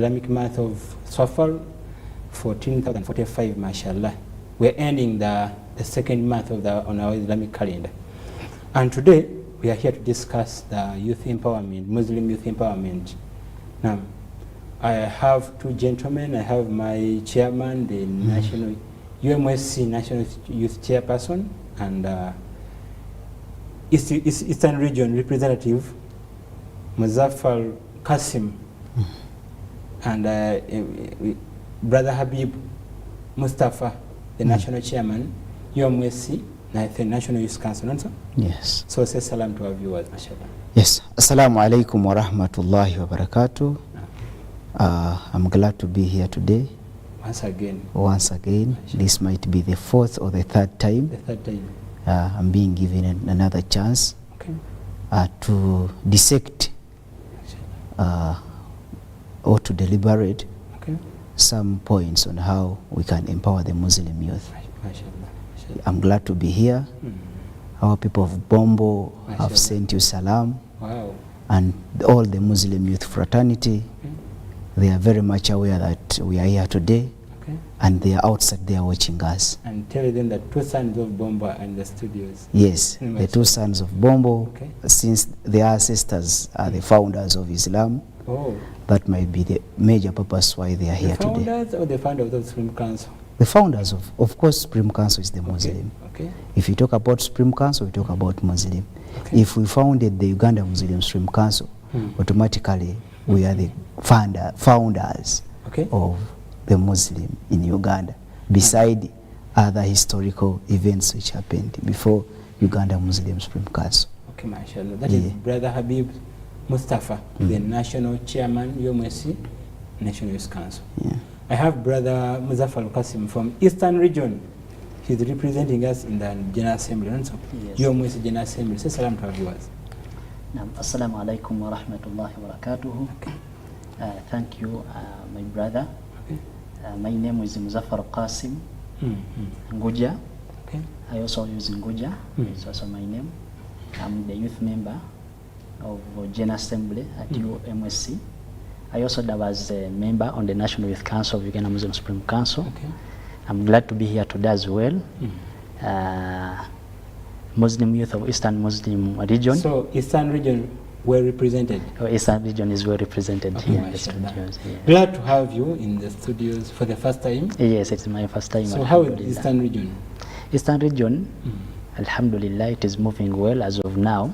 Islamic month of Safar, 14,045, mashallah. We're ending the second month of on our Islamic calendar. And today, we are here to discuss the youth empowerment, Muslim youth empowerment. Now, I have two gentlemen. I have my chairman, the National UMSC National Youth Chairperson, and Eastern Region Representative, Muzaffar Qasim, and Brother Habib Mustafa, the National Chairman, UMSC, National Youth Council. Answer? Yes. So say salam to our viewers, mashallah. Yes. Assalamu alaikum wa rahmatullahi wa barakatuh. I'm glad to be here today. Once again. This might be the fourth or the third time. I'm being given another chance to dissect or to deliberate some points on how we can empower the Muslim youth. I'm glad to be here. Our people of Bombo have sent you salam. Wow. And all the Muslim youth fraternity, they are very much aware that we are here today, and they are outside there watching us. And tell them that two sons of Bombo are in the studios. Yes, the two sons of Bombo, since their ancestors are the founders of Islam, that might be the major purpose why they are here today. The founders or the founders of the Supreme Council? The founders of course, Supreme Council is the Muslim. If you talk about Supreme Council, we talk about Muslim. If we founded the Uganda Muslim Supreme Council, automatically we are the founders of the Muslim in Uganda, beside other historical events which happened before Uganda Muslim Supreme Council. Okay, mashallah. That is Brother Habib Mustafa, the National Chairman, UMSC, National Youth Council. I have Brother Muzaffar Qasim from Eastern Region. He's representing us in the General Assembly. UMSC General Assembly. Say salam to our viewers. Assalamu alaikum wa rahmatullahi wa barakatuhu. Thank you, my brother. My name is Muzaffar Qasim Nguja. I also use Nguja. It's also my name. I'm the youth member of General Assembly at UMSC. I also was a member on the National Youth Council of Uganda Muslim Supreme Council. I'm glad to be here today as well. Muslim youth of Eastern Muslim region. So Eastern region well represented? Eastern region is well represented here in the studios. Glad to have you in the studios for the first time. Yes, it's my first time. So how is Eastern region? Eastern region, Alhamdulillah, it is moving well as of now.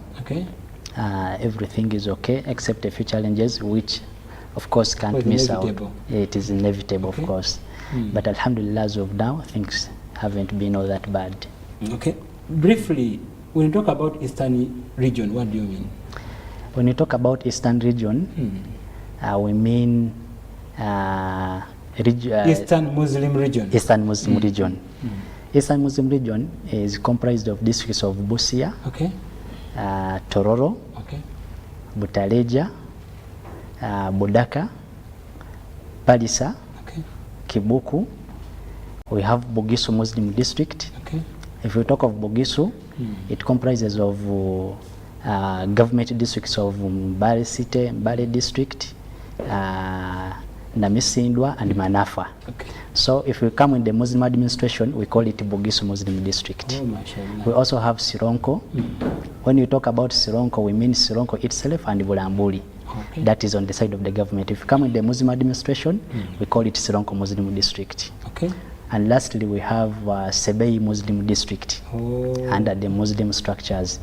Everything is okay except a few challenges which of course can't miss out. It is inevitable, of course. But Alhamdulillah, as of now, things haven't been all that bad. Briefly, when you talk about Eastern region, what do you mean? When you talk about Eastern region, we mean Eastern Muslim region. Eastern Muslim region. Eastern Muslim region is comprised of districts of Busia, Tororo, Butaleja, Budaka, Palisa, Kibuku. We have Bugisu Muslim district. If we talk of Bugisu, it comprises of government districts of Mbale City, Mbale district, Namisindwa and Manafa. So if we come in the Muslim administration, we call it Bugisu Muslim district. We also have Sironko. When you talk about Sironko, we mean Sironko itself and Bulambuli. That is on the side of the government. If you come in the Muslim administration, we call it Sironko Muslim district. And lastly, we have Sebei Muslim district under the Muslim structures.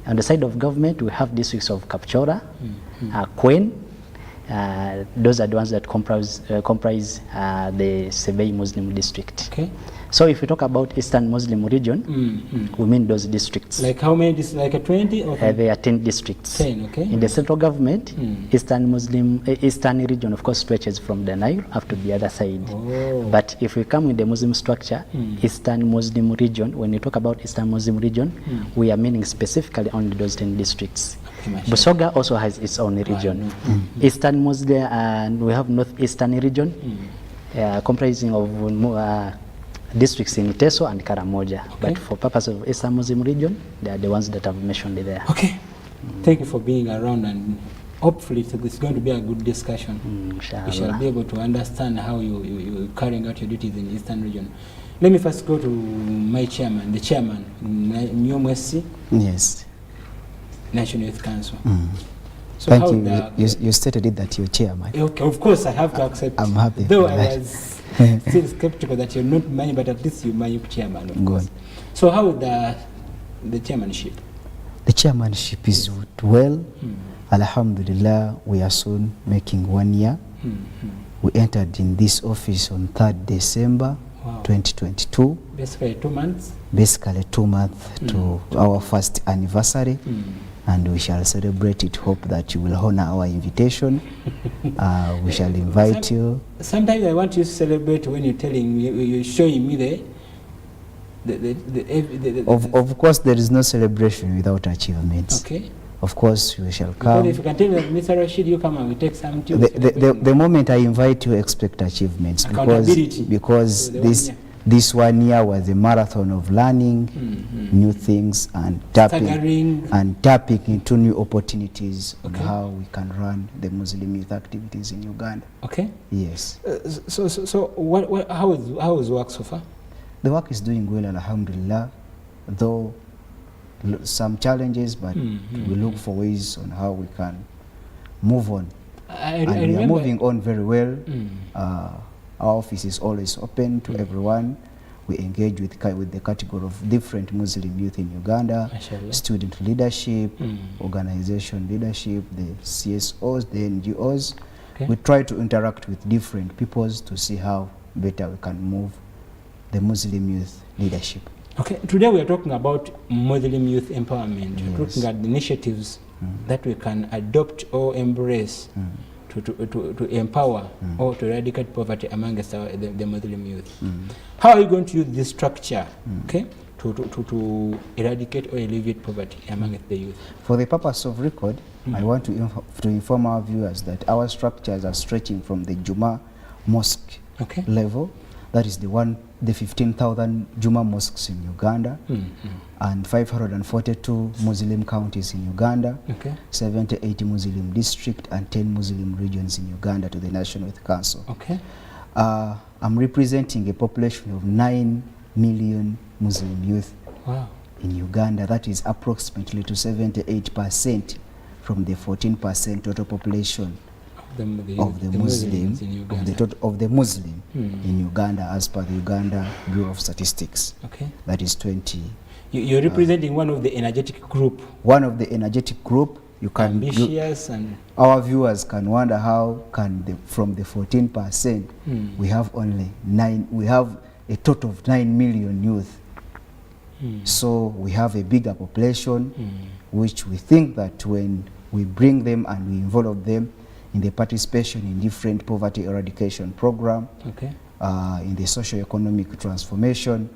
On the side of government, we have districts of Kapchora, Kwen. Those are the ones that comprise the Sebei Muslim district. So if we talk about Eastern Muslim region, we mean those districts. Like how many? Like 20? Or there are 10 districts. 10, In the central government, Eastern region, of course, stretches from the Nile up to the other side. But if we come in the Muslim structure, Eastern Muslim region, when you talk about Eastern Muslim region, we are meaning specifically only those 10 districts. Busoga also has its own region. Eastern Muslim, and we have Northeastern region, comprising of districts in Teso and Karamoja. But for purpose of Eastern Muslim region, they are the ones that I've mentioned there. Thank you for being around and hopefully it's going to be a good discussion. We shall be able to understand how you're carrying out your duties in the Eastern region. Let me first go to my chairman, the chairman, Nyomwesi. Yes. National Youth Council. So thank you. You stated it that you're chairman. Okay, of course I have to accept. I'm happy. Though I was still skeptical that you're not mine, but at least you're my chairman. Of course. So how would the chairmanship? The chairmanship is well. Alhamdulillah, we are soon making 1 year. We entered in this office on 3rd December 2022. Basically 2 months? Basically 2 months to our first anniversary. And we shall celebrate it. Hope that you will honor our invitation. We shall invite you. Sometimes I want you to celebrate when you're telling me, you're showing me Of course, there is no celebration without achievements. Okay. Of course, we shall come. Because if you can tell me that Mr. Rashid, you come and we take some tea. The moment I invite you, expect achievements. Because this 1 year was a marathon of learning new things and tapping into new opportunities on how we can run the Muslim youth activities in Uganda. Okay. Yes. So how is work so far? The work is doing well, alhamdulillah, though some challenges, but we look for ways on how we can move on. We are moving on very well. Our office is always open to everyone. We engage with the category of different Muslim youth in Uganda, student leadership, organization leadership, the CSOs, the NGOs. Okay. We try to interact with different peoples to see how better we can move the Muslim youth leadership. Okay, today we are talking about Muslim youth empowerment. Yes. We're looking at the initiatives that we can adopt or embrace to empower or to eradicate poverty amongst the Muslim youth. How are you going to use this structure, okay, to eradicate or alleviate poverty amongst the youth? For the purpose of record, I want to inform our viewers that our structures are stretching from the Juma Mosque level, that is the 15,000 Juma mosques in Uganda, and 542 Muslim counties in Uganda, 70-80 Muslim district and 10 Muslim regions in Uganda to the National Youth Council. Okay. I'm representing a population of 9 million Muslim youth in Uganda. That is approximately to 78% from the 14% total population of the Muslim in Uganda, as per the Uganda Bureau of Statistics. Okay. That is 20. You're representing one of the energetic group. One of the energetic group. You can ambitious and our viewers can wonder how can from the 14% we have only 9. We have a total of 9 million youth. So we have a bigger population, which we think that when we bring them and we involve them in the participation in different poverty eradication program, in the socio-economic transformation,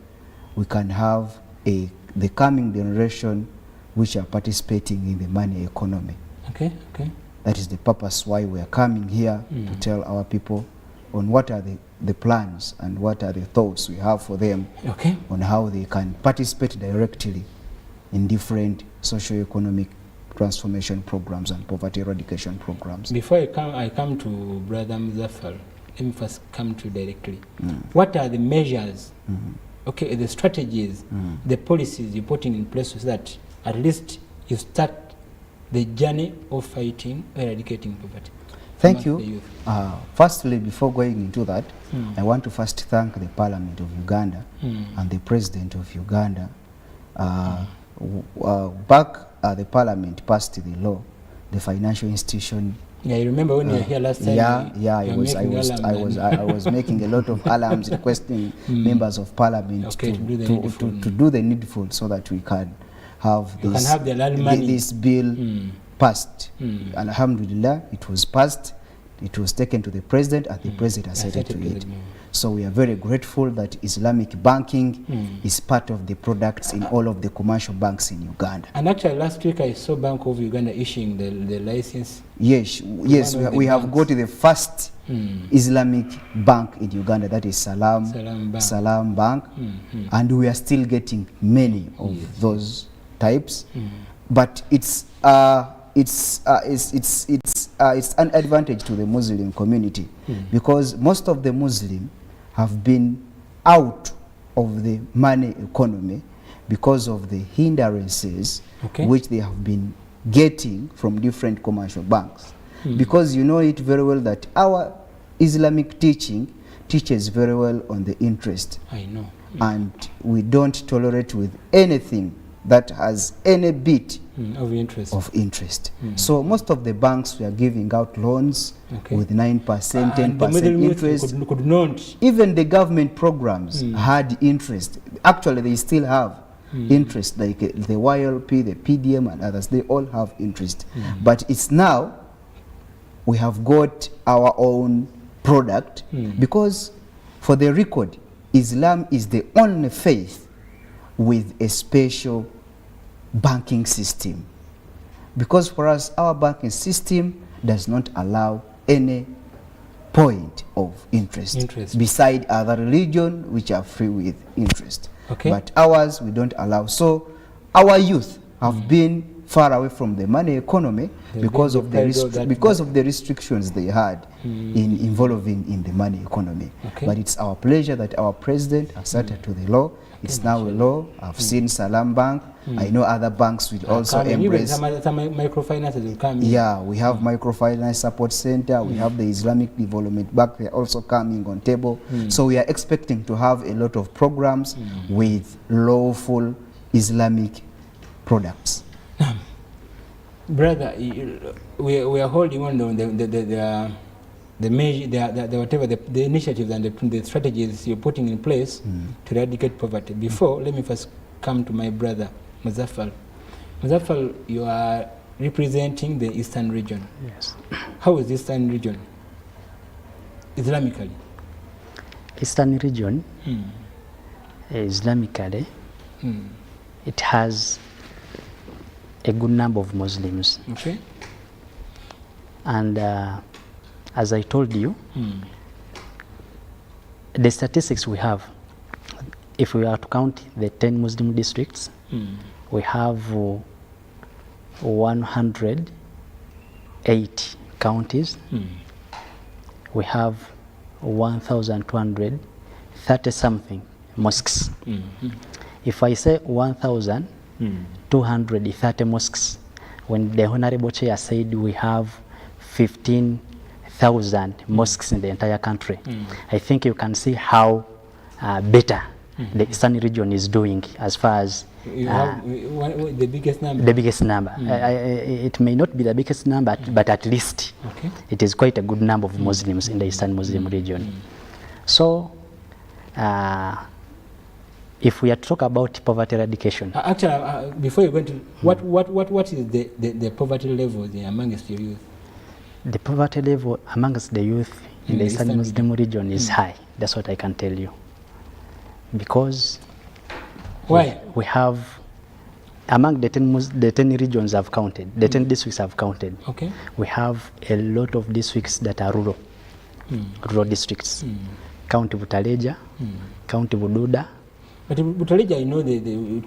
we can have the coming generation which are participating in the money economy. That is the purpose why we are coming here to tell our people on what are the plans and what are the thoughts we have for them on how they can participate directly in different socio-economic transformation programs and poverty eradication programs. Before I come to Brother Muzaffar, let me first come to you directly. What are the measures, the strategies, the policies you're putting in place so that at least you start the journey of fighting, eradicating poverty? Thank you. Firstly, before going into that, I want to first thank the Parliament of Uganda and the President of Uganda. Back the Parliament passed the law, the financial institution. Yeah, you remember when you were here last time? I was making a lot of alarms requesting members of Parliament to do the needful so that we can have this bill passed. Alhamdulillah, it was passed. It was taken to the President and the President assented to it. So we are very grateful that Islamic banking is part of the products in all of the commercial banks in Uganda. And actually last week I saw Bank of Uganda issuing the license. Yes, we have got the first Islamic bank in Uganda, that is Salam Bank. And we are still getting many of those types. But it's it's an advantage to the Muslim community because most of the Muslims have been out of the money economy because of the hindrances which they have been getting from different commercial banks. Because you know it very well that our Islamic teaching teaches very well on the interest. I know. And we don't tolerate with anything that has any bit of interest. So most of the banks were giving out loans with 9%, 10% interest. Could not. Even the government programs had interest. Actually, they still have interest, like the YLP, the PDM and others. They all have interest. But it's now we have got our own product because for the record, Islam is the only faith with a special banking system. Because for us, our banking system does not allow any point of interest. Beside other religions which are free with interest. But ours, we don't allow. So our youth have been far away from the money economy because of the restrictions they had in involving in the money economy. But it's our pleasure that our president has started to the law. It's now a law. I've seen Salam Bank. I know other banks will also embrace. Some microfinances will come in. Yeah, we have microfinance support center. We have the Islamic Development Bank. They're also coming on table. So we are expecting to have a lot of programs with lawful Islamic products. Brother, we are holding on the measure, whatever the initiatives and the strategies you're putting in place to eradicate poverty. Before, let me first come to my brother, Muzaffar. Muzaffar, you are representing the Eastern region. Yes. How is the Eastern region, Islamically? Eastern region, Islamically, it has a good number of Muslims. And as I told you, the statistics we have, if we are to count the 10 Muslim districts, we have 108 counties. We have 1,230 something mosques. If I say 1,230 mosques, when the Honorable Chair said we have 15,000 mosques in the entire country, I think you can see how better the Eastern region is doing as far as you have the biggest number. The biggest number. It may not be the biggest number, but at least it is quite a good number of Muslims in the Eastern Muslim region. So, if we are to talk about poverty eradication, actually, before you go into what is the poverty level amongst your youth? The poverty level amongst the youth in the Eastern Muslim region is high. That's what I can tell you. Because why? We have, among the 10 regions I've counted, the 10 districts I've counted, we have a lot of districts that are rural, rural districts. County Butaleja, County Bududa. But Butaleja, you know,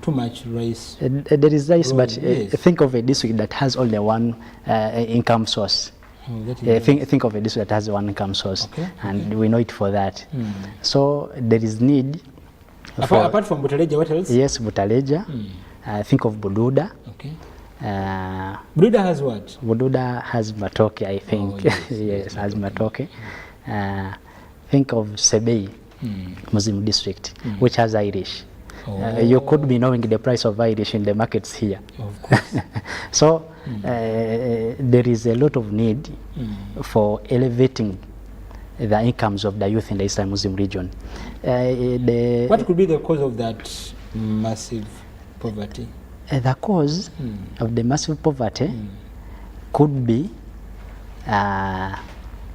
too much rice. There is rice, but think of a district that has only one income source. Think of a district that has one income source, and we know it for that. So there is need. Apart from Butaleja, what else? Yes, Butaleja. Think of Bududa. Bududa has what? Bududa has Matoke, I think. Yes, has Matoke. Think of Sebei, Muslim district, which has Irish. You could be knowing the price of Irish in the markets here. Of course. So there is a lot of need for elevating the incomes of the youth in the Eastern Muslim region. What could be the cause of that massive poverty? The cause of the massive poverty could be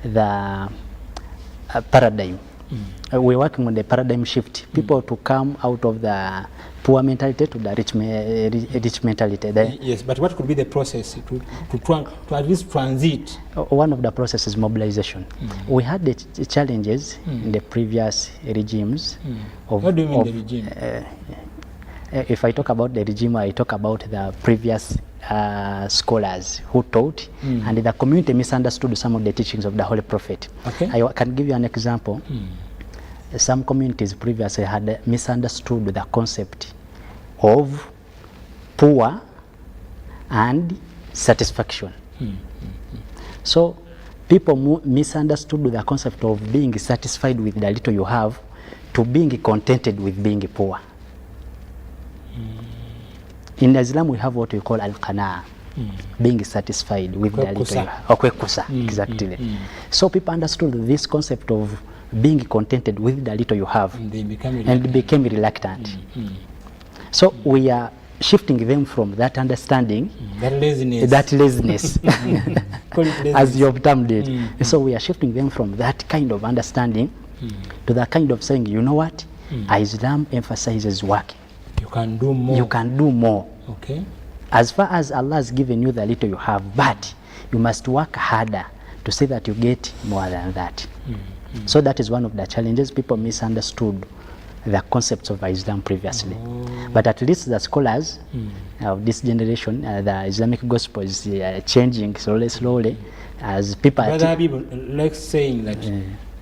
the paradigm. We're working on the paradigm shift. People to come out of the poor mentality to the rich mentality. Yes, but what could be the process to at least transit? One of the processes is mobilization. We had the challenges in the previous regimes. What do you mean the regime? If I talk about the regime, I talk about the previous scholars who taught, and the community misunderstood some of the teachings of the Holy Prophet. Okay. I can give you an example. Some communities previously had misunderstood the concept of poor and satisfaction. So people misunderstood the concept of being satisfied with the little you have to being contented with being poor. In Islam, we have what we call al-qana'a, being satisfied with the little you have. Kwekusa, exactly. So people understood this concept of being contented with the little you have, and they became reluctant. So we are shifting them from that understanding, that laziness, as you have termed it. So we are shifting them from that kind of understanding to the kind of saying, you know what, Islam emphasizes work. You can do more. You can do more. Okay. As far as Allah has given you the little you have, but you must work harder to say that you get more than that. So that is one of the challenges. People misunderstood the concepts of Islam previously. But at least the scholars of this generation, the Islamic gospel is changing slowly as people Brother Habib likes saying that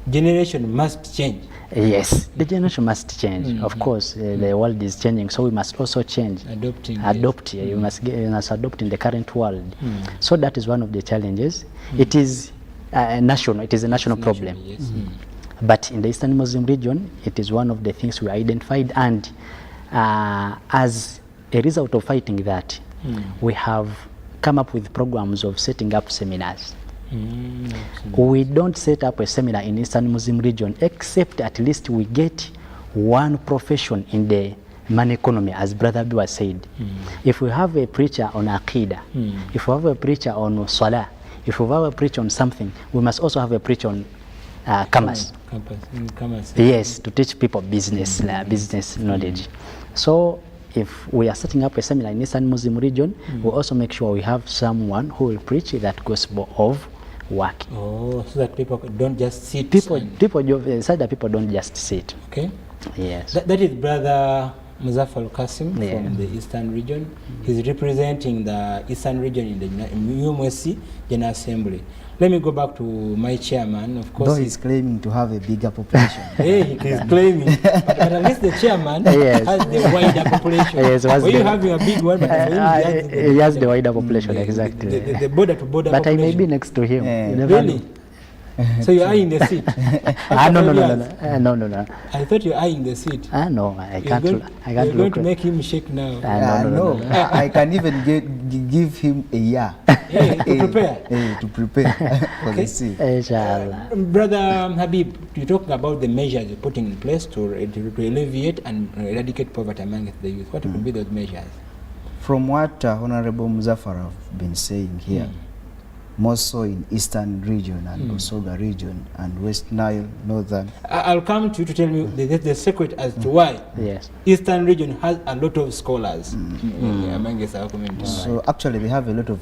generation must change. Yes, the generation must change. Of course, the world is changing, so we must also change. Adopt. You must adopt in the current world. So that is one of the challenges. It is national. It is a national problem. Yes. But in the Eastern Muslim region, it is one of the things we identified, and as a result of fighting that, we have come up with programs of setting up seminars. We don't set up a seminar in Eastern Muslim region except at least we get one profession in the money economy, as Brother Biwa said. If we have a preacher on Aqidah, if we have a preacher on Salah, if we have a preacher on something, we must also have a preacher on commerce. Yes, to teach people business knowledge. So if we are setting up a seminar in Eastern Muslim region, we also make sure we have someone who will preach that gospel of work. Oh, so that people don't just sit. People don't just sit. Okay. Yes. That is Brother Muzaffar Qasim from the Eastern region. He's representing the Eastern region in the UMSC General Assembly. Let me go back to my chairman. Of course, though he's claiming to have a bigger population. Hey, he's claiming, but at least the chairman has the wider population. Yes, you having a big one, but he has the wider population, exactly. The border-to-border but population. I may be next to him. Really? So you're eyeing the seat? No. I thought you're eyeing the seat. No, I can't. You're going to make him shake now. No. I can even give him a year to prepare for the seat. Brother Habib, you talk about the measures you're putting in place to alleviate and eradicate poverty among the youth. What would be those measures? From what Honorable Muzaffar have been saying here, more so in Eastern region and Busoga region and West Nile, Northern. I'll come to you to tell me the secret as to why Eastern region has a lot of scholars among our community. So actually they have a lot of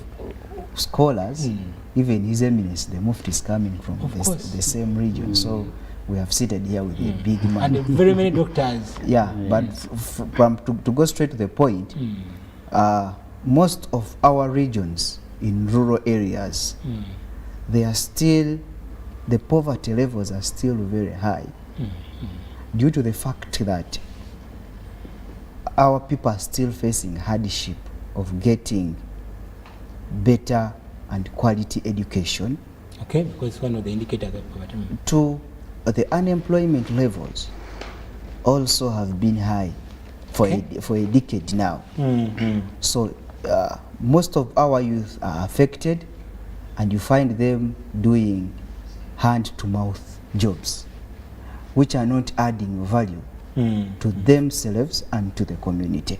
scholars. Even His Eminence, the Mufti, is coming from the same region. So we have seated here with a big man. And very many doctors. But to go straight to the point, most of our regions in rural areas, they are still, the poverty levels are still very high due to the fact that our people are still facing hardship of getting better and quality education. Okay, because one of the indicators of poverty. Two, the unemployment levels also have been high for a decade now. So most of our youth are affected, and you find them doing hand-to-mouth jobs, which are not adding value to themselves and to the community.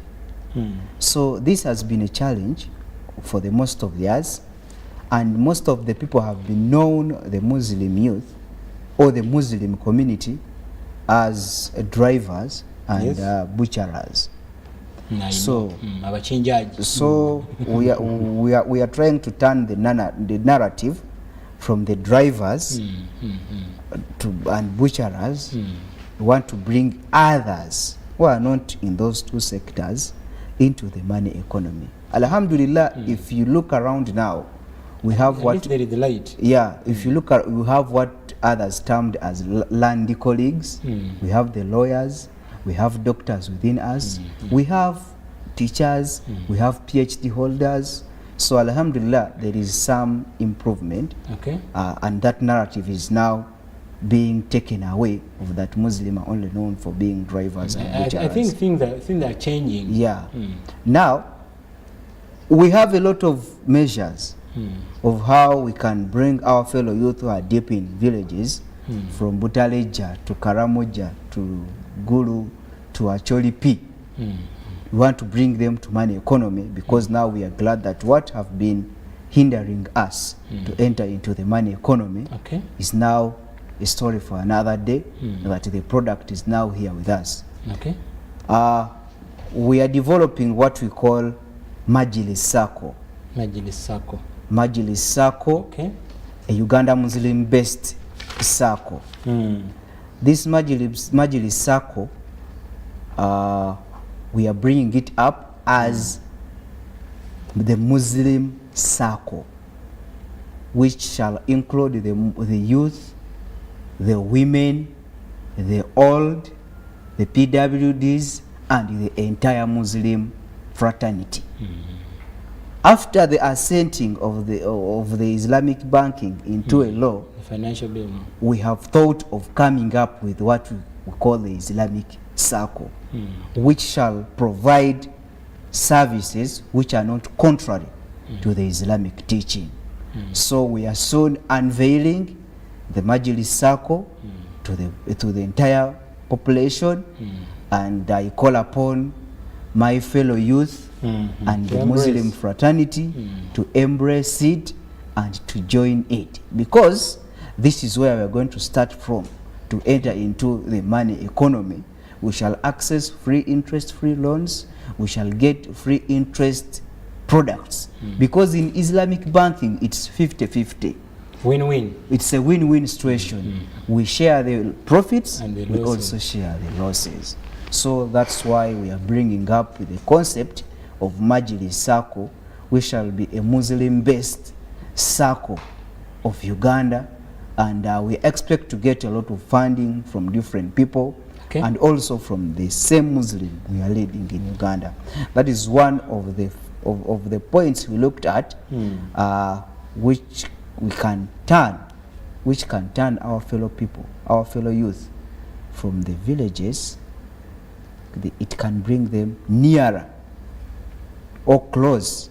So this has been a challenge for the most of the years, and most of the people have been known, the Muslim youth or the Muslim community, as drivers and butcherers. So we are trying to turn the narrative from the drivers and butcherers. We want to bring others who are not in those two sectors into the money economy. Alhamdulillah, if you look around now, we have At what least there is the light. Yeah, if you look at, we have what others termed as land colleagues. We have the lawyers, we have doctors within us, we have teachers, we have PhD holders. So Alhamdulillah, there is some improvement. Okay. And that narrative is now being taken away of that Muslim are only known for being drivers and I butchers. think things are changing. Yeah. Now, we have a lot of measures of how we can bring our fellow youth who are deep in villages, from Butaleja to Karamoja to Gulu to Acholi P. We want to bring them to money economy, because now we are glad that what have been hindering us to enter into the money economy is now a story for another day, that the product is now here with us. Okay. We are developing what we call Majlis Sacco. Majlis Sacco. Majlis Sacco, Okay. a Uganda Muslim based Sacco. This Majlis Sacco, we are bringing it up as the Muslim Sacco, which shall include the youth, the women, the old, the PWDs, and the entire Muslim fraternity. After the assenting of the Islamic banking into a law, The financial bill. we have thought of coming up with what we call the Islamic Circle, which shall provide services which are not contrary to the Islamic teaching. So we are soon unveiling the Majlis Circle to the entire population, and I call upon my fellow youth and the Muslim fraternity to embrace it and to join it, because this is where we are going to start from to enter into the money economy. We shall access free interest-free loans, we shall get free interest products, because in Islamic banking it's 50-50. Win-win. It's a win-win situation. We share the profits And the we losses. also share the losses. So that's why we are bringing up with the concept of Majlis Sacco, which shall be a Muslim-based circle of Uganda, and we expect to get a lot of funding from different people, and also from the same Muslim we are leading in Uganda. That is one of the points we looked at, which can turn our fellow people, our fellow youth from the villages. It can bring them nearer or close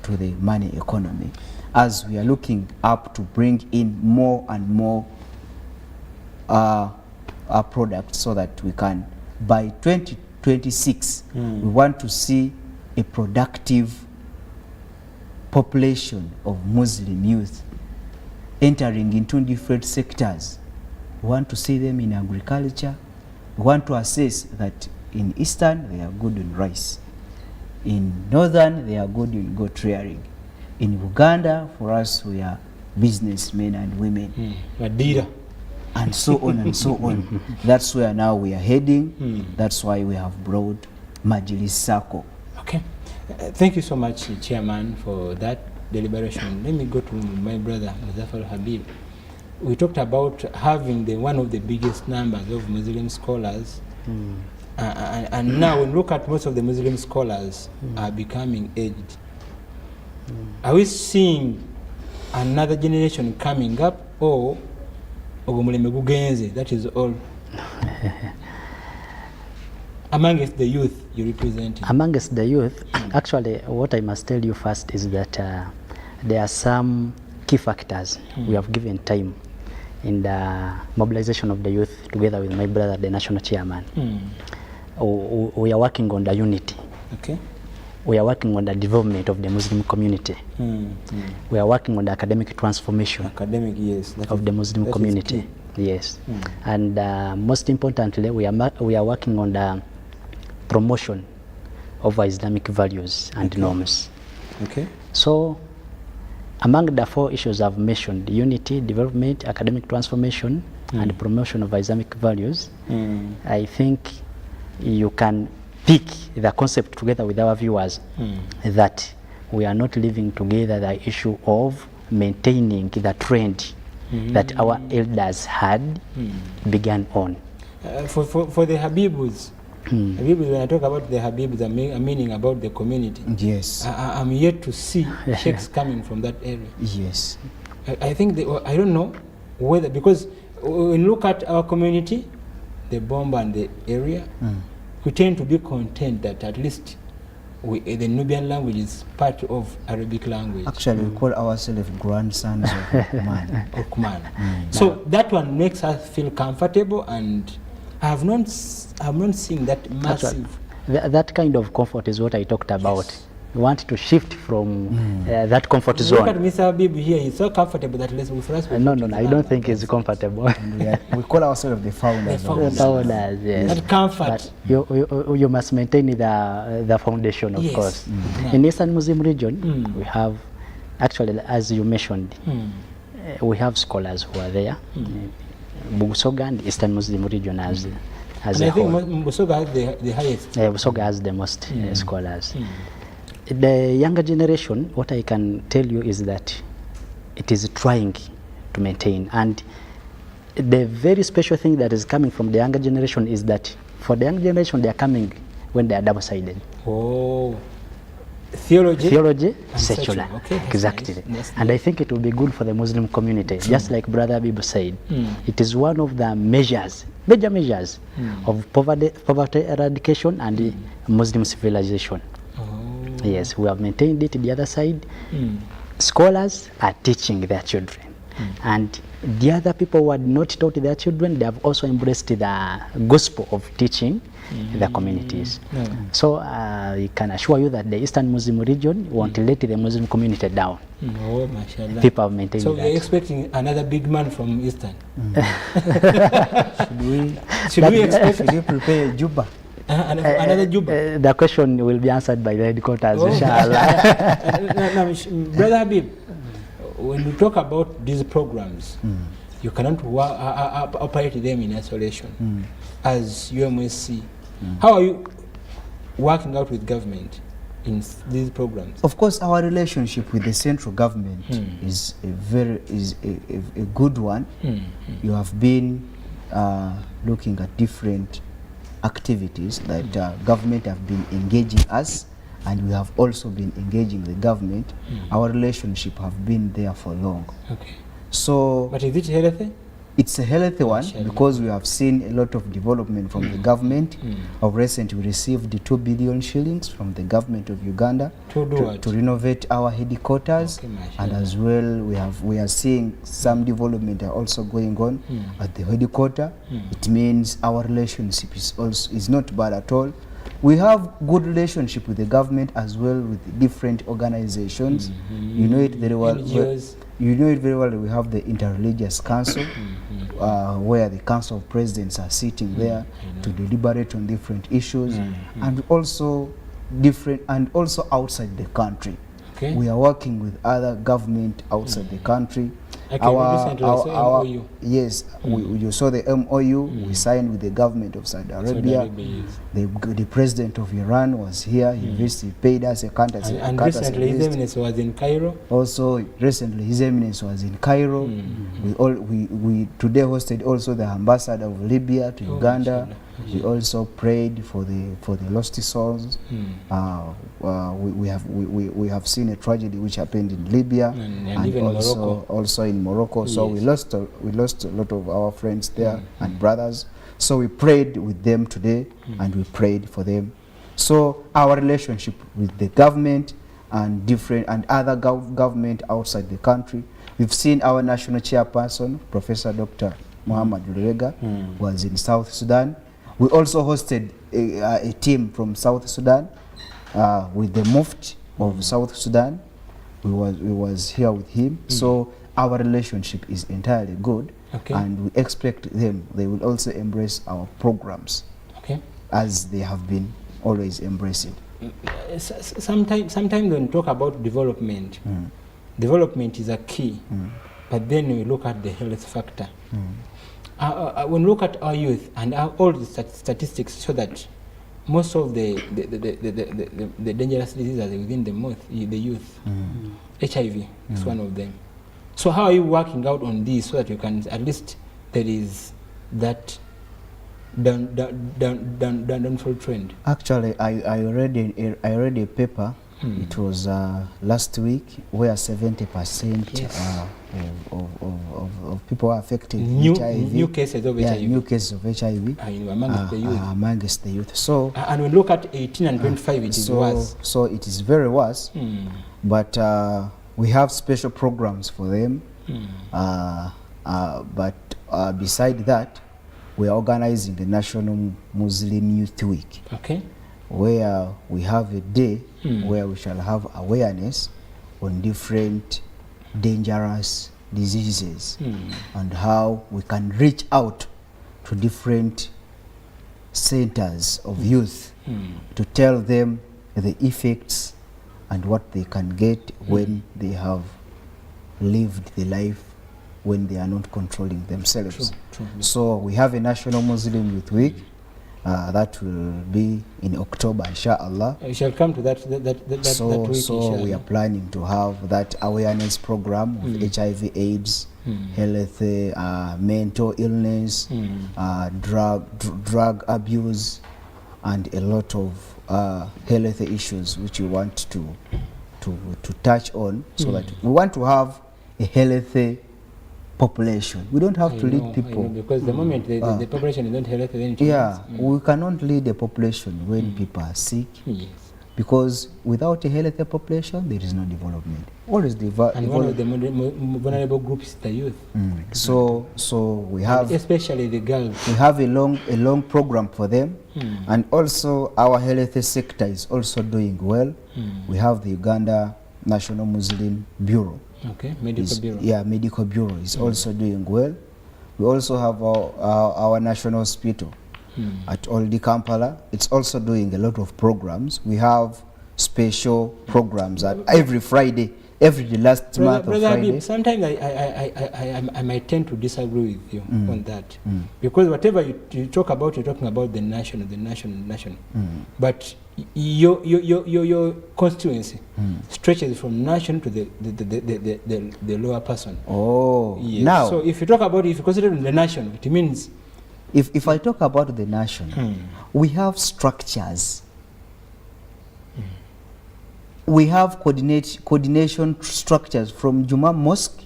to the money economy, as we are looking up to bring in more and more products, so that we can, by 2026, we want to see a productive population of Muslim youth entering into different sectors. We want to see them in agriculture. We want to assess that in Eastern they are good in rice, in Northern they are good in goat rearing, in Uganda for us we are businessmen and women, Madira. and so on and so on. That's where now we are heading. That's why we have brought Majlis Sacco. Okay. Thank you so much, Chairman, for that deliberation. Let me go to my brother, Muzaffar Habib. We talked about having one of the biggest numbers of Muslim scholars, and now when we look at most of the Muslim scholars are becoming aged. Are we seeing another generation coming up, or that is all? Amongst the youth you represent? Amongst the youth, actually what I must tell you first is that there are some key factors we have given time in the mobilization of the youth together with my brother, the national chairman. We are working on the unity. Okay. We are working on the development of the Muslim community. We are working on the academic transformation of the Muslim community. Yes. And most importantly, we are working on the promotion of our Islamic values and norms. Okay. So, among the four issues I've mentioned, unity, development, academic transformation, and promotion of Islamic values, I think you can pick the concept together with our viewers that we are not living together the issue of maintaining the trend that our elders had began on. For the Habibus, Habibus, when I talk about the Habibus, I'm meaning about the community. Yes. I'm yet to see sheikhs coming from that area. Yes. I think, I don't know whether, because when you look at our community, the Bomba and the area, we tend to be content that at least the Nubian language is part of Arabic language. Actually, we call ourselves grandsons of Okman. Okman. So that one makes us feel comfortable, and I have not seen that massive. That kind of comfort is what I talked about. Yes. We want to shift from that comfort zone. Look at Mr. Habib here, he's so comfortable that let's for us. No, I don't think he's comfortable. We call ourselves the founders. The founders, yes. That comfort. But you must maintain the foundation, of course. In Eastern Muslim region, we have, actually, as you mentioned, we have scholars who are there. Busoga and Eastern Muslim region as and a I think whole. Busoga has the highest. Busoga has the most scholars. The younger generation, what I can tell you is that it is trying to maintain. And the very special thing that is coming from the younger generation is that for the younger generation, they are coming when they are double-sided. Oh, theology and secular. Okay, exactly. Nice. And I think it will be good for the Muslim community. Just like Brother Habib said, it is one of the major measures of poverty eradication and Muslim civilization. Yes, we have maintained it. The other side, scholars are teaching their children. And the other people who had not taught their children, they have also embraced the gospel of teaching the communities. So I can assure you that the Eastern Muslim region won't let the Muslim community down. Oh, mashallah. People have maintained so that. So we're expecting another big man from Eastern. Should we prepare Juba? Another Juba. The question will be answered by the headquarters, inshallah. Brother Habib, when you talk about these programs, you cannot operate them in isolation. As UMSC, how are you working out with government in these programs? Of course, our relationship with the central government is a good one. You have been looking at different activities that government have been engaging us, and we have also been engaging the government. Our relationship have been there for long. Okay. So, but is it healthy? It's a healthy one because we have seen a lot of development from the government. Of recent, we received the 2 billion shillings from the government of Uganda to renovate our headquarters, and as well we are seeing some development are also going on at the headquarters. It means our relationship is not bad at all. We have good relationship with the government as well with different organizations. You know it very well. You know it very well. We have the Interreligious Council, where the Council of Presidents are sitting there to deliberate on different issues, and also outside the country. Okay. We are working with other government outside the country. Okay, yes, you saw the MOU we signed with the government of Saudi Arabia. The president of Iran was here. He paid us a courtesy. And recently His Eminence was in Cairo. Also, recently His Eminence was in Cairo. We today hosted also the ambassador of Libya to Uganda. We also prayed for the lost souls. We have seen a tragedy which happened in Libya and also in Morocco. So we lost a lot of our friends there and brothers. So we prayed with them today and we prayed for them. So our relationship with the government and other government outside the country. We've seen our national chairperson, Professor Dr. Muhammad Lurega, was in South Sudan. We also hosted a team from South Sudan with the Mufti of South Sudan. We was here with him. So our relationship is entirely good, and we expect they will also embrace our programs, as they have been always embracing. Sometimes when we talk about development, development is a key, but then we look at the health factor. When we look at our youth and all the statistics show that most of the dangerous diseases are within the youth. HIV is one of them. So how are you working out on this so that you can at least there is that downfall trend? Actually, I read a paper. It was last week where 70% of people are affected with HIV. New cases of HIV. New cases of HIV amongst the youth. So and we look at 18 and 25, it is worse. So it is very worse. But we have special programs for them. But beside that, we are organizing the National Muslim Youth Week. Okay. Where we have a day where we shall have awareness on different dangerous diseases and how we can reach out to different centers of youth to tell them the effects and what they can get when they have lived the life when they are not controlling themselves. True. So we have a National Muslim Youth Week. That will be in October, inshallah. We shall come to that week, So inshallah. we are planning to have that awareness program of HIV, AIDS, health, mental illness, drug abuse, and a lot of health issues which we want to touch on, so that we want to have a healthy population. We don't have to lead people. Because the moment the population is not healthy, then it we cannot lead a population when people are sick. Yes. Because without a healthy population, there is no development. What is the and one of the vulnerable groups is the youth. So we have, and especially the girls. We have a long program for them, and also our health sector is also doing well. We have the Uganda National Muslim Bureau. Okay, medical bureau. Yeah, medical bureau is also doing well. We also have our national hospital at Oldie Kampala. It's also doing a lot of programs. We have special programs at every Friday, every last month of Friday. Habib, sometimes I might tend to disagree with you on that, because whatever you talk about, you're talking about the national. But your constituency stretches from national to the lower person. Oh, yes. Now, so if you talk about, if you consider the national, it means, if I talk about the national, we have structures. We have coordination structures from Juma Mosque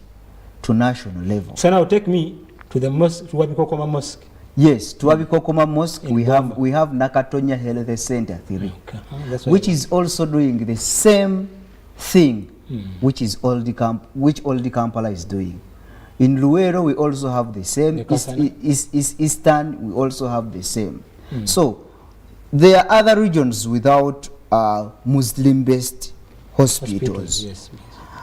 to national level. So now take me to the mosque, to Wabikokoma Mosque. Yes, to Wabikokoma Mosque, we have Nakatonya Health Center 3, which is also doing the same thing, which Oldie Kampala is doing. In Luero, we also have the same. Eastern, we also have the same. So there are other regions without Muslim-based hospitals. Yes.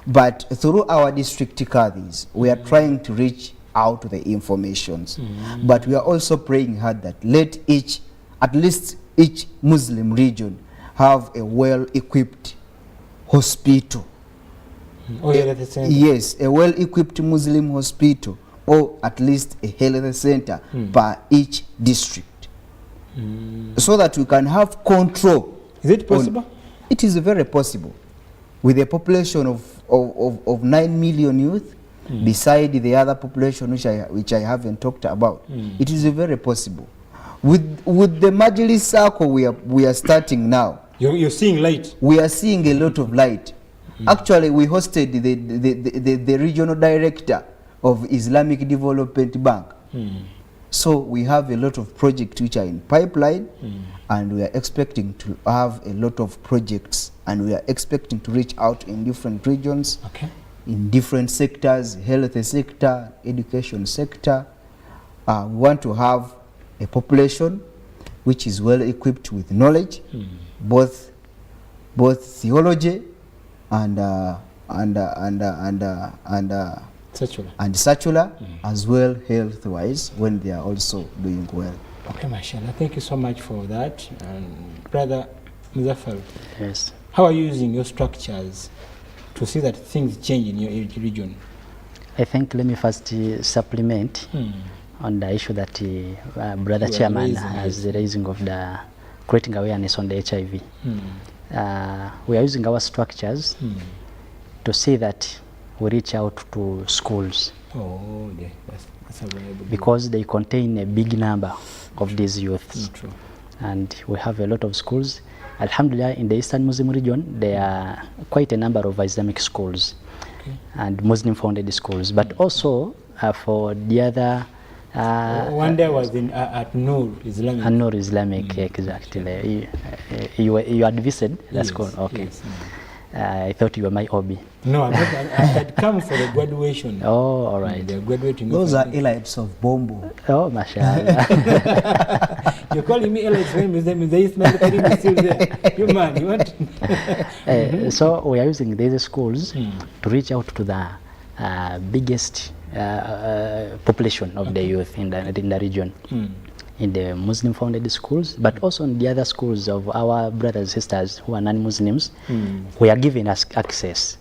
But through our district cadres, we are trying to reach out to the informations. But we are also praying hard that at least each Muslim region have a well-equipped hospital. Yes, a well-equipped Muslim hospital, or at least a health center per each district, so that we can have control. Is it possible? It is very possible. With a population of 9 million youth, beside the other population which I haven't talked about, it is very possible. With the Majlis circle we are starting now. You're seeing light. We are seeing a lot of light. Actually, we hosted the regional director of Islamic Development Bank. So we have a lot of projects which are in pipeline, and we are expecting to have a lot of projects, and we are expecting to reach out in different regions, in different sectors, health sector, education sector. We want to have a population which is well equipped with knowledge, both theology and secular, as well health-wise, when they are also doing well. Okay, mashallah. Thank you so much for that. And Brother Muzaffar, yes, how are you using your structures to see that things change in your region? I think let me first supplement on the issue that Brother Chairman has raising of the creating awareness on the HIV. We are using our structures to see that we reach out to schools. Oh, yeah, that's a very good because they contain a big number of these youths. True. And we have a lot of schools. Alhamdulillah, in the Eastern Muslim region, there are quite a number of Islamic schools and Muslim-founded schools, but also for the other. One day I was at Noor Islamic. At Noor Islamic, exactly. You had visited that school? Okay. Yes. I thought you were my hobby. No, I had come for the graduation. Oh, all right. The graduating. Those are elites of Bombo. Oh, mashallah. You're calling me elites when the Ismail Karim is still there. You man, you want? So we are using these schools to reach out to the biggest population of the youth in the region. In the Muslim-founded schools, but also in the other schools of our brothers and sisters who are non-Muslims, we are giving us access.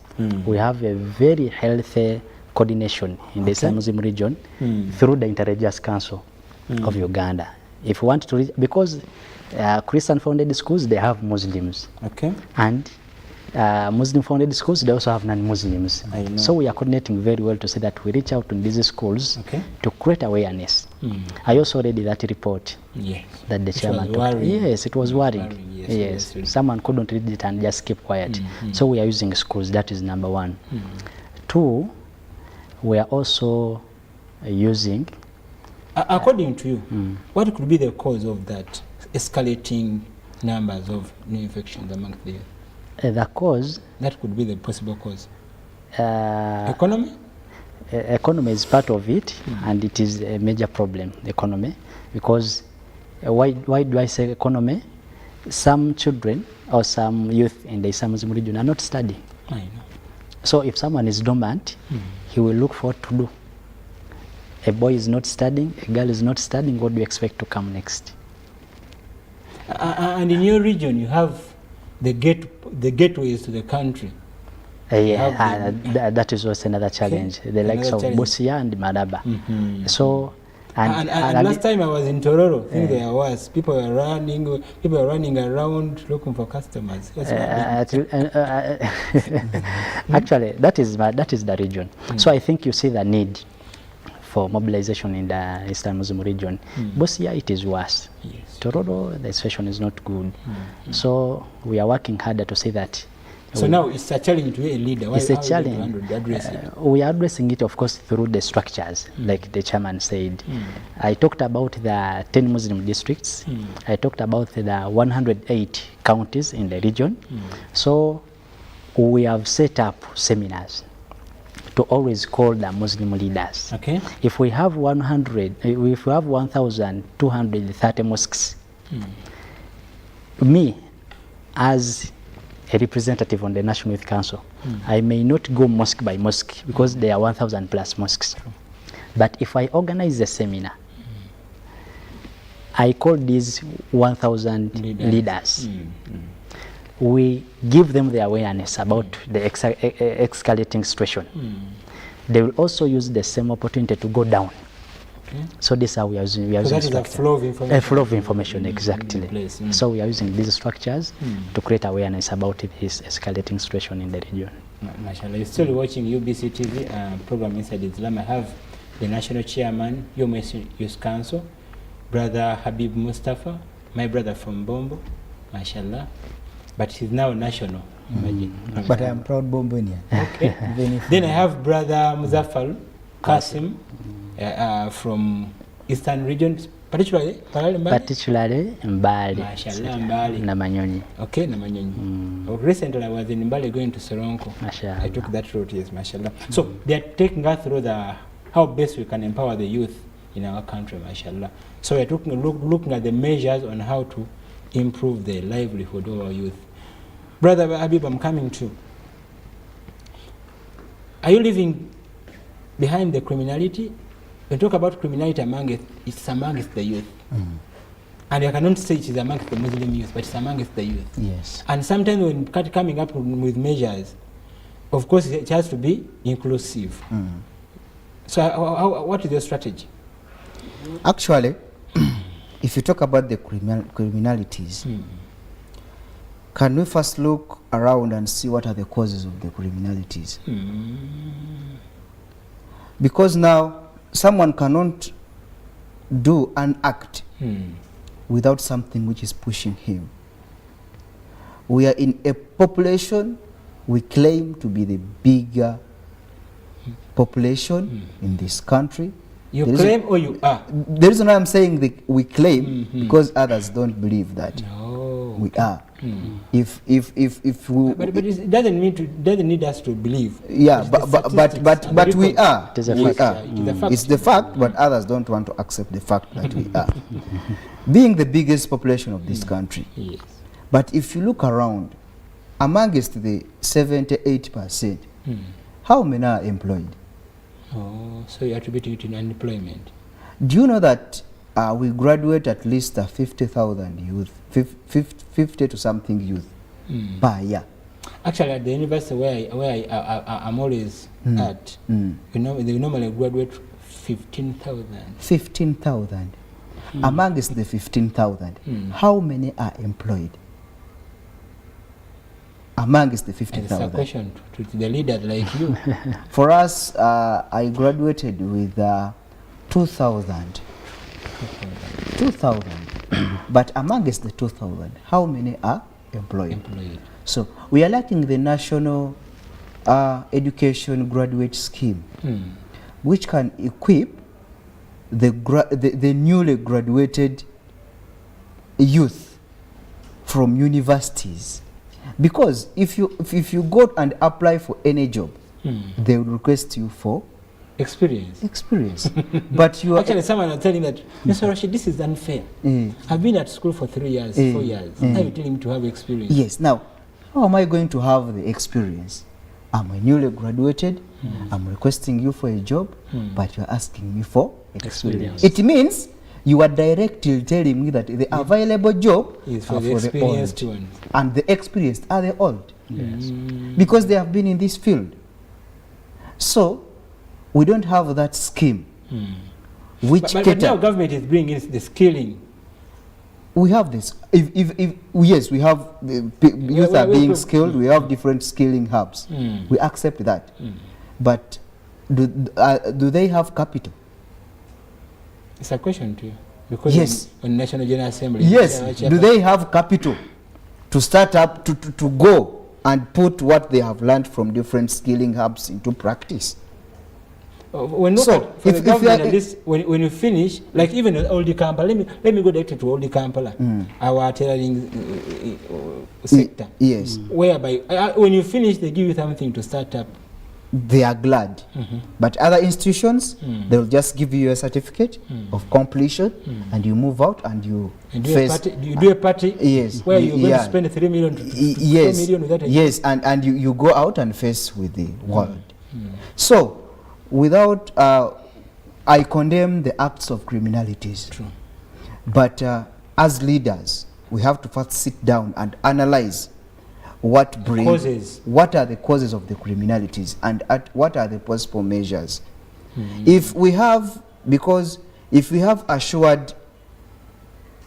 We have a very healthy coordination in the Eastern Muslim region through the Interreligious Council of Uganda. If we want to reach, because Christian-founded schools, they have Muslims. And Muslim-founded schools, they also have non-Muslims. So we are coordinating very well to say that we reach out to these schools to create awareness. I also read that report that the chairman talked. Yes, it was worrying. Yes. Someone couldn't read it and just keep quiet. So we are using schools. That is number one. Two, we are also using. According to you, what could be the cause of that escalating numbers of new infections among the youth? The cause? That could be the possible cause. Economy? Economy is part of it, and it is a major problem, economy, because why do I say economy? Some children or some youth in the Eastern Muslim region are not studying. I know. So if someone is dormant, he will look for what to do. A boy is not studying, a girl is not studying, what do you expect to come next? And in your region, you have the gateways to the country. That is also another challenge. The likes of Busia and Maraba. So, and last time I was in Tororo, I think there was people were running around looking for customers. Actually, that is the region. So I think you see the need for mobilization in the Eastern Muslim region. Busia, it is worse. Tororo, the situation is not good. So we are working harder to say that. So now it's a challenge to be a leader. It's a challenge. We are addressing it, of course, through the structures, like the chairman said. I talked about the 10 Muslim districts. I talked about the 108 counties in the region. So we have set up seminars to always call the Muslim leaders. If we have 1,230 mosques, me as a representative on the National Youth Council, I may not go mosque by mosque because there are 1,000 plus mosques. But if I organize a seminar, I call these 1,000 leaders. We give them the awareness about the escalating situation. They will also use the same opportunity to go down. So this is how we are using. So that is a flow of information. A flow of information, exactly. So we are using these structures to create awareness about this escalating situation in the region. Mashallah, you're still watching UBC TV program Inside Islam. I have the national chairman, UMS Youth Council, Brother Habib Mustafa, my brother from Bombo, mashallah. But he's now national. Imagine. But I am proud Bombonian. Then I have Brother Muzaffar Qasim from Eastern region, particularly Mbale. Mashallah, Mbale. Namanyonyi. Okay, Namanyonyi. Recently I was in Mbale going to Soronko. Mashallah. I took that route, yes, mashallah. So they are taking us through how best we can empower the youth in our country, mashallah. So we are looking at the measures on how to improve the livelihood of our youth. Brother Habib, I'm coming to. Are you living behind the criminality? When we talk about criminality it's amongst the youth. And I cannot say it is amongst the Muslim youth, but it's amongst the youth. Yes. And sometimes when coming up with measures, of course it has to be inclusive. So what is your strategy? Actually, if you talk about the criminalities, can we first look around and see what are the causes of the criminalities? Because now someone cannot do an act without something which is pushing him. We are in a population, we claim to be the bigger population in this country. You claim or you are? The reason why I'm saying that we claim, because others don't believe that. No. We are. If we, but it doesn't need us to believe. Yeah, It's but we are. It is a We fact. are. It is a fact. It's the fact, but others don't want to accept the fact that we are. Being the biggest population of this country. Yes. But if you look around, amongst the 78%, how many are employed? Oh, so you attribute it to unemployment. Do you know that we graduate at least 50,000 youth, 50 to something youth per year? Actually, at the university where I'm always at, they normally graduate 15,000. 15,000. Amongst the 15,000, how many are employed? Amongst the And it's a 50,000. question to the leaders like you. For us, I graduated with 2,000. 2,000. But amongst the 2,000, how many are employed? So we are lacking the national education graduate scheme, which can equip the newly graduated youth from universities. Because if you go and apply for any job, they will request you for experience. But you are actually, someone was telling that, Mr. Rashid, this is unfair. I've been at school for 3 years, 4 years. Now you're telling me to have experience. Yes. Now, how am I going to have the experience? I'm a newly graduated. I'm requesting you for a job, but you're asking me for experience. It means you are directly telling me that the available job is are for the experienced ones. And the experienced are the old. Yes. Because they have been in this field. So, we don't have that scheme. Which but now government is bringing the skilling. We have this. Yes, we have the youth are being skilled. We have different skilling hubs. We accept that. But do they have capital? It's a question to you. Because yes. on National General Assembly. Yes. Do they have capital to start up to go and put what they have learned from different skilling hubs into practice? When when you finish, like even at Old Kampala, let me go directly to Old Kampala, our tailoring sector. Yes. Whereby when you finish, they give you something to start up. They are glad. But other institutions, they will just give you a certificate of completion, and you move out and you face. You do a party. Yes. Where you're going to spend 3 million to 4 million with that. Yes, and you go out and face with the world. So, without I condemn the acts of criminalities. True. But as leaders, we have to first sit down and analyze what are the causes of the criminalities and what are the possible measures. If we have assured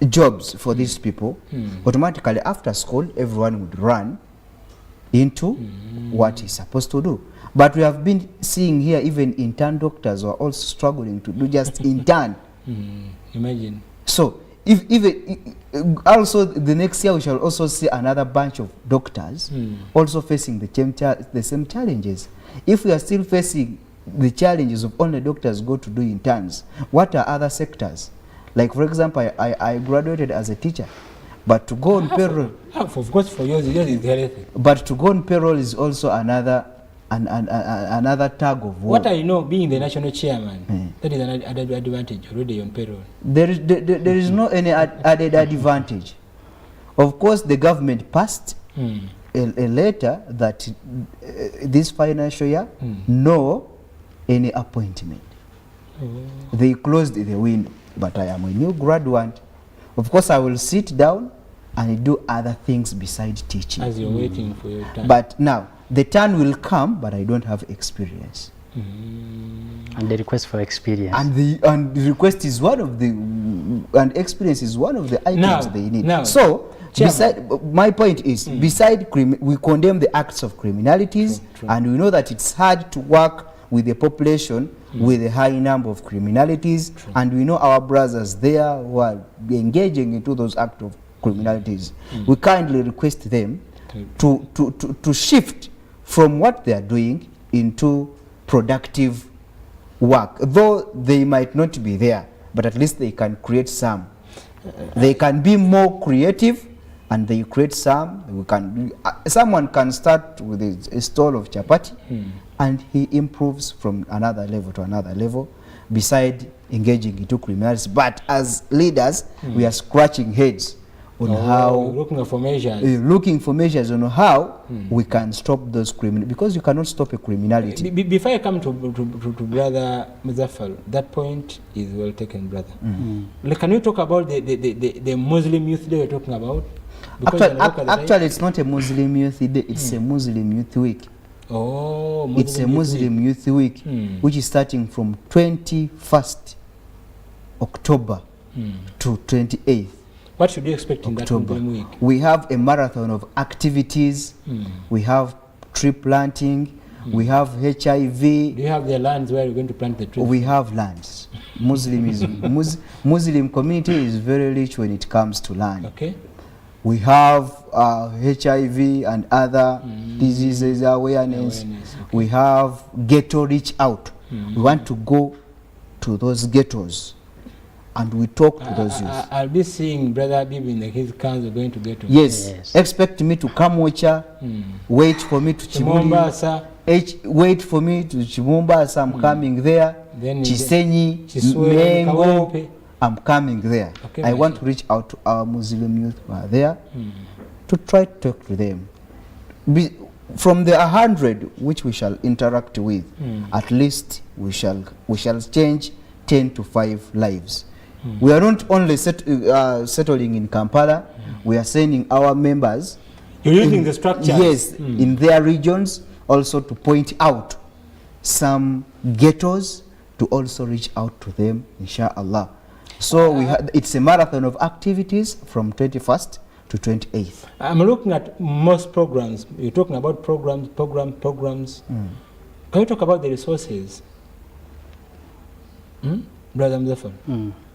jobs for these people, automatically after school everyone would run into what he's supposed to do. But we have been seeing here even intern doctors who are also struggling to do just intern. Imagine. So also the next year we shall also see another bunch of doctors also facing the same challenges. If we are still facing the challenges of only doctors go to do interns, what are other sectors? Like for example, I graduated as a teacher, but to go on payroll. Of course, for yours is healthy. But to go on payroll is also another tug of war. What I know, being the national chairman, that is an added advantage already on payroll. There is no any added advantage. Of course, the government passed a letter that this financial year, no any appointment. They closed the window. But I am a new graduate. Of course, I will sit down and do other things besides teaching. As you're waiting for your turn. But now, the turn will come, but I don't have experience. And the request for experience. And the request is one of the, and experience is one of the items they need. So, my point is, we condemn the acts of criminalities, and we know that it's hard to work with a population with a high number of criminalities, and we know our brothers there who are engaging into those acts of criminalities. We kindly request them to shift from what they are doing into productive work, though they might not be there, but at least they can create some. They can be more creative, and they create some. We can, someone can start with a stall of chapati, and he improves from another level to another level, beside engaging into criminality. But as leaders, we are scratching heads on how, looking for measures on how we can stop those criminal, because you cannot stop a criminality. Before I come to Brother Muzaffar, that point is well taken, brother. Can you talk about the Muslim Youth Day you're talking about? Actually, it's not a Muslim Youth Day, it's a Muslim Youth Week. Oh, Muslim it's a Muslim Youth Week, which is starting from 21st October to 28th. What should you expect in that Muslim week? We have a marathon of activities. We have tree planting. We have HIV. Do you have the lands where you're going to plant the trees? We have lands. Muslim community is very rich when it comes to land. Okay. We have HIV and other diseases awareness. Okay. We have ghetto reach out. We want to go to those ghettos and we talk to those youth. I'll be seeing Brother Habib in his council going to ghetto. Yes. Expect me to come Mocha. Wait for me to Chimumbasa. Wait for me to Chimumbasa. I'm coming there. Then Chisenyi, Mengo. I'm coming there. Okay, I want to reach out to our Muslim youth who are there to try to talk to them. From the 100 which we shall interact with, at least we shall change 10 to 5 lives. We are not only settling in Kampala, we are sending our members. You're using the structures. Yes, in their regions, also to point out some ghettos, to also reach out to them, inshallah. So it's a marathon of activities from 21st to 28th. I'm looking at most programs. You're talking about programs. Can you talk about the resources? Brother Muzaffar,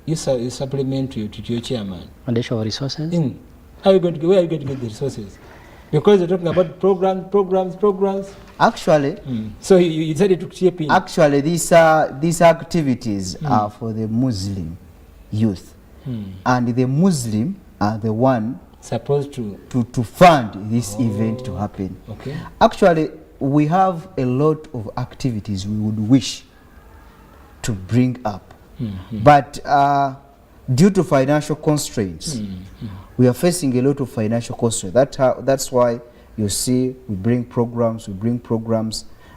you supplement to your chairman. On the issue of resources? Where are you going to get the resources? Because you're talking about programs. Actually, so you decided to chip in. Actually, these activities are for the Muslim youth, and the Muslim are the one supposed to fund this event to happen. Okay. Actually, we have a lot of activities we would wish to bring up, but due to financial constraints, we are facing a lot of financial constraints. That's why you see we bring programs,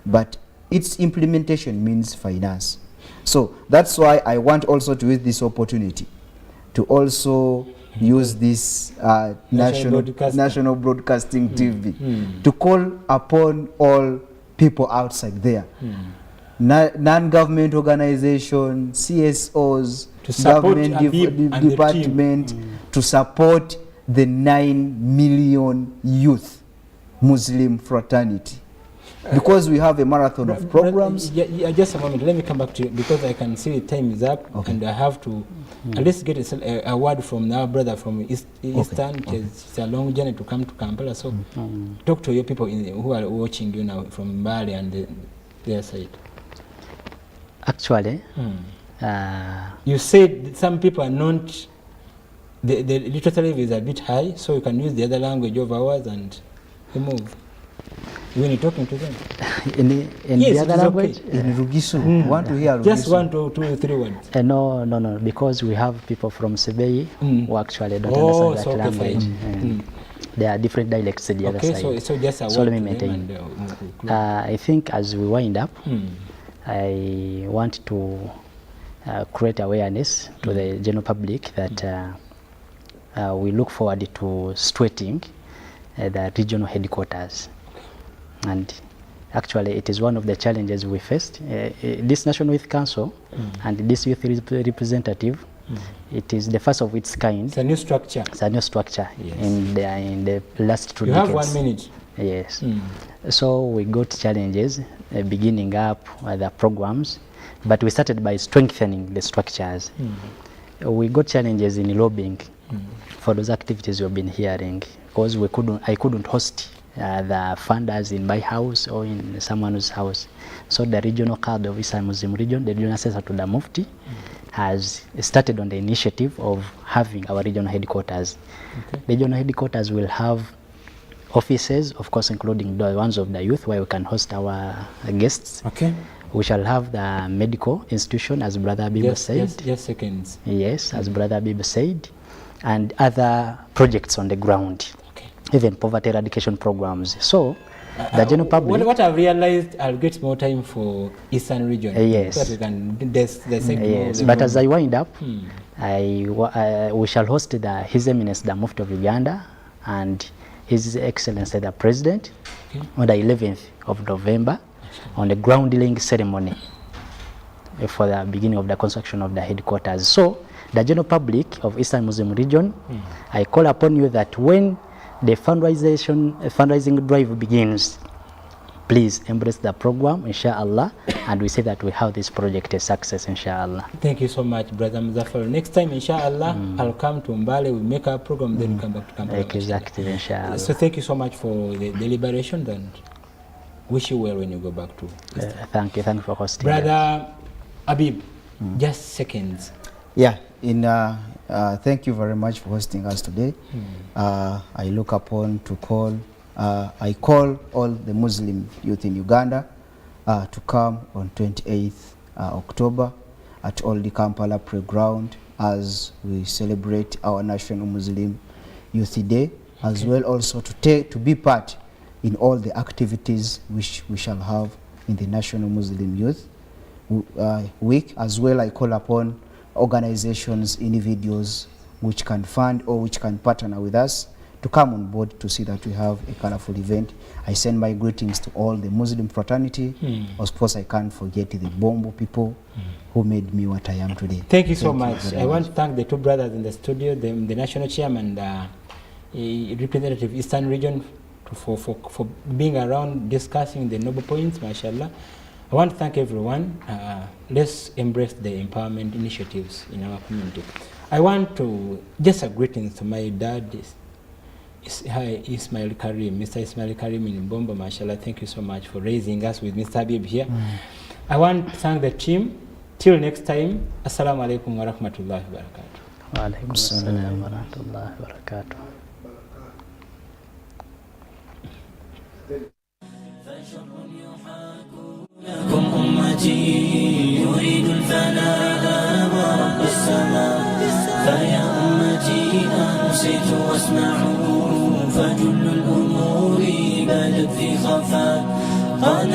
but its implementation means finance. So that's why I want also to use this opportunity to also use this national broadcasting TV to call upon all people outside there, non-government organization, CSOs, government department, to support the 9 million youth Muslim fraternity. Because we have a marathon of programs. Just a moment, let me come back to you, because I can see the time is up, and I have to at least get a word from our brother from Eastern. It's a long journey to come to Kampala, so talk to your people who are watching you now from Bali and their side. Actually, you said some people are not, the literacy level is a bit high, so you can use the other language of ours and remove. When you're talking to them. in the other language? Okay. In Rugisu. Want to hear Rugisu? Just 1, 2, 3 words. No, because we have people from Sebei who actually don't understand that language. There are different dialects at the other side. So just a so let me maintain. I think as we wind up, I want to create awareness to the general public that we look forward to situating the regional headquarters. And Actually, it is one of the challenges we faced. This National Youth Council and this youth representative, it is the first of its kind. It's a new structure. It's a new structure, yes, in the last 2 decades. You have 1 minute. Yes. So we got challenges beginning up the programs, but we started by strengthening the structures. We got challenges in lobbying for those activities we've been hearing, because I couldn't host the funders in my house or in someone's house. So the regional card of Eastern Muslim region, the regional assessor to the Mufti, has started on the initiative of having our regional headquarters. Okay. The regional headquarters will have offices, of course, including the ones of the youth, where we can host our guests. Okay. We shall have the medical institution, as Brother Abib said. Yes, seconds. Yes, as Brother Abib said, and other projects on the ground. Okay. Even poverty eradication programs. So, the general public. What I've realized, I'll get more time for Eastern region. Yes. So that we can yes. But as I wind up, we shall host His Eminence the Mufti of Uganda and His Excellency the President on the 11th of November on the ground laying ceremony for the beginning of the construction of the headquarters. So, the general public of Eastern Muslim region, I call upon you that when the fundraising drive begins, please embrace the program, inshallah, and we say that we have this project a success, inshallah. Thank you so much, Brother Muzaffar. Next time, inshallah, I'll come to Mbale, we make our program, then come back to Kampala. Exactly, inshallah. So thank you so much for the deliberation, and wish you well when you go back to thank you for hosting. Brother Abib, just seconds. Yeah, thank you very much for hosting us today. I look upon to call, I call all the Muslim youth in Uganda to come on 28th October at Old Kampala Playground as we celebrate our National Muslim Youth Day, as well also to be part in all the activities which we shall have in the National Muslim Youth Week. As well, I call upon organizations, individuals which can fund or which can partner with us to come on board to see that we have a colorful event. I send my greetings to all the Muslim fraternity. Of course, I can't forget the Bombo people who made me what I am today. Thank you so much. I want to thank the two brothers in the studio, the national chairman, representative Eastern region, for being around discussing the noble points, mashallah. I want to thank everyone. Let's embrace the empowerment initiatives in our community. I want to just a greetings to my dad, Ismail Karim, Mr. Ismail Karim in Bombo, mashallah. Thank you so much for raising us with Mr. Habib here. I want to thank the team. Till next time, assalamu alaikum wa rahmatullahi wa barakatuh. Wa alaikum assalam wa rahmatullahi wa barakatuh. لكم أمتي يريد الفناء ورب السماء فيا أمتي أنصتوا واسمعوا فجل الأمور بدت في خفاء قال